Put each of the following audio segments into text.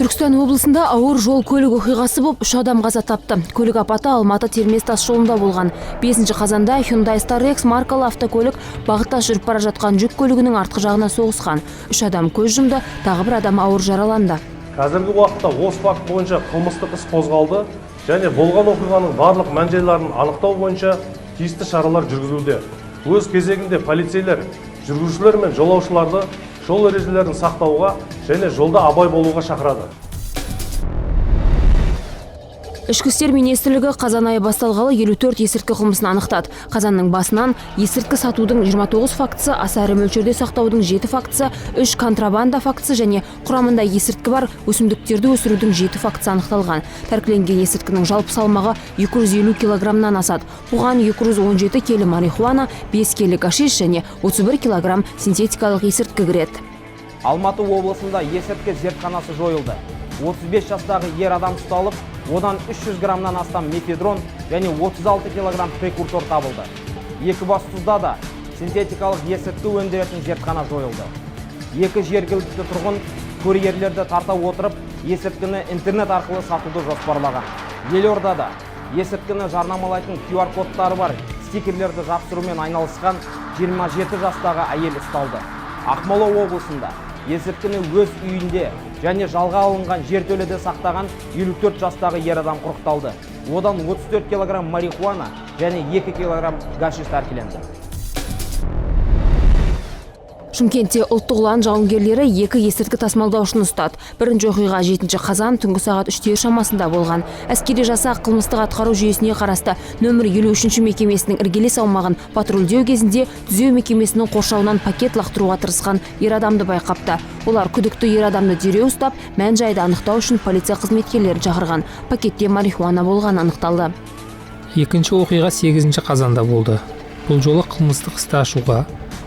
Түркістан облысында ауыр жол көлік оқиғасы болып 3 адам қаза тапты. Көлік апаты Алматы-Термез тас жолында болған. 5 қазанда Hyundai Starex маркалы автокөлік бағытта жүріп бара жатқан жүк көлігінің артқы жағына соғысқан. 3 адам көз жұмды, тағы бір адам ауыр жараланды. Қазіргі уақытта осы факт бойынша қылмыстық іс қозғалды және болған оқиғаның барлық мән-жайларын анықтау бойынша тиісті шаралар жүргізілуде. Өз кезегінде полицейлер жүргізушілер мен жолаушыларды жол ережелерін сақтауға және жолда абай болуға шақырады. Ішкі істер министрлігі қазан айы басталғалы 54 есірткі қылмысын анықтады. Қазанның басынан есірткі сатудың 29 фактісі, аса ірі мөлшерде сақтаудың 7 фактісі, 3 контрабанда фактісі және құрамында есірткі бар өсімдіктерді өсірудің 7 фактісі анықталған. Тәркіленген есірткінің жалпы салмағы 250 килограммнан асады. Бұған 217 келі марихуана, 5 келі гашиш және 31 килограмм синтетикалық есірткі кіреді. Алматы облысында есірткі зертханасы жойылды. 35 жастағы ер адам ұсталып, одан 300 граммнан астам мефедрон және 36 килограмм прекурсор табылды. Екібастұзда да синтетикалық есірткі өндіретін зертхана жойылды. 2 жергілікті тұрғын курьерлерді тарта отырып, есірткіні интернет арқылы сатуды жоспарлаған. Елордада есірткіні жарнамалайтын QR кодтары бар стикерлерді жапсырумен айналысқан 27 жастағы әйел ұсталды. Ақмола облысында есірткіні өз үйінде және жалға алынған жертөледе сақтаған 54 жастағы ер адам құрықталды. Одан 34 килограмм марихуана және 2 килограмм гашиш тәркіленді. Шымкентте ұлттық ұлан жауынгерлері 2 есірткі тасымалдаушыны ұстады. Бірінші оқиға 7 қазан түнгі сағат 3 шамасында болған. Әскери жасақ қылмыстық атқару жүйесіне қарасты нөмір 53 мекемесінің іргелес аумағын патрульдеу кезінде түзеу мекемесінің қоршауынан пакет лақтыруға тырысқан ер адамды байқапты. Олар күдікті ер адамды дереу ұстап, мән-жайды анықтау үшін полиция қызметкерлерін шақырған. Пакетте марихуана болған анықталды. Екінші оқиға 8 қазанда болды. Бұл жолы қылмыстық істі ашуға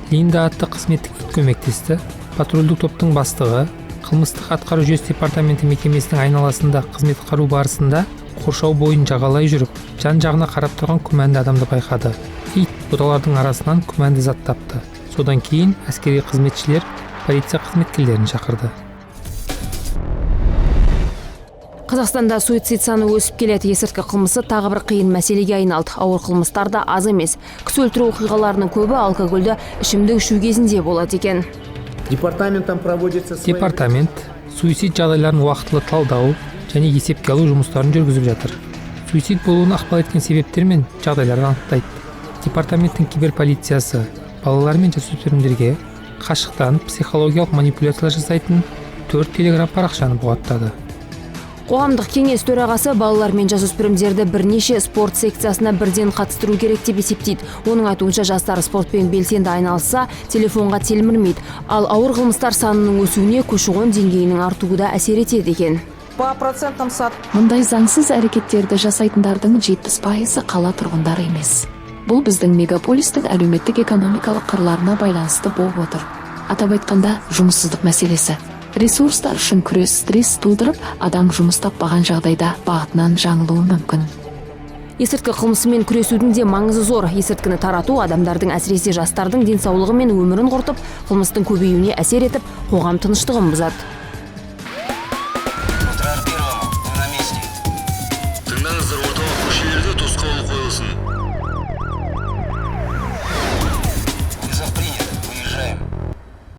Линда атты қызметтік көмектесті. Патрульдік топтың бастығы қылмыстық атқару жүйесі департаменті мекемесінің айналасында қызмет қару барысында қоршау бойын жағалай жүріп, жан-жағына қарап тұрған күмәнді адамды байқады. Ит бұталардың арасынан күмәнді зат тапты. Содан кейін әскери қызметшілер полиция қызметкерлерін шақырды. Қазақстанда суицид саны өсіп келеді. Есірткі қылмысы тағы бір қиын мәселеге айналды. Ауыр қылмыстар да аз емес. Кісі өлтіру оқиғаларының көбі алкогольді ішімдік ішу кезінде болады екен. Департамент суицид жағдайларын уақытылы талдау және есепке алу жұмыстарын жүргізіп жатыр. Суицид болуына ықпал еткен себептер мен жағдайларды анықтайды. Департаменттің киберполициясы балалар мен жасөспірімдерге қашықтан психологиялық манипуляциялар жасайтын 4 телеграм парақшаны бұғаттады. Қоғамдық кеңес төрағасы балалар мен жасөспірімдерді бірнеше спорт секциясына бірден қатыстыру керек деп есептейді. Оның айтуынша жастар спортпен белсенді айналысса, телефонға телмірмейді. Ал ауыр қылмыстар санының өсуіне көші-қон деңгейінің артуы да әсер етеді екен. Мұндай заңсыз әрекеттерді жасайтындардың 70% қала тұрғындары емес. Бұл біздің мегаполистің әлеуметтік экономикалық қырларына байланысты болып отыр. Атап айтқанда, жұмыссыздық мәселесі. Ресурстар үшін күрес стресс тудырып, адам жұмыс таппаған жағдайда бағытынан жаңылуы мүмкін. Есірткі қылмысымен күресудің де маңызы зор. Есірткіні тарату адамдардың, әсіресе жастардың денсаулығы мен өмірін құртып, қылмыстың көбеюіне әсер етіп, қоғам тыныштығын бұзады.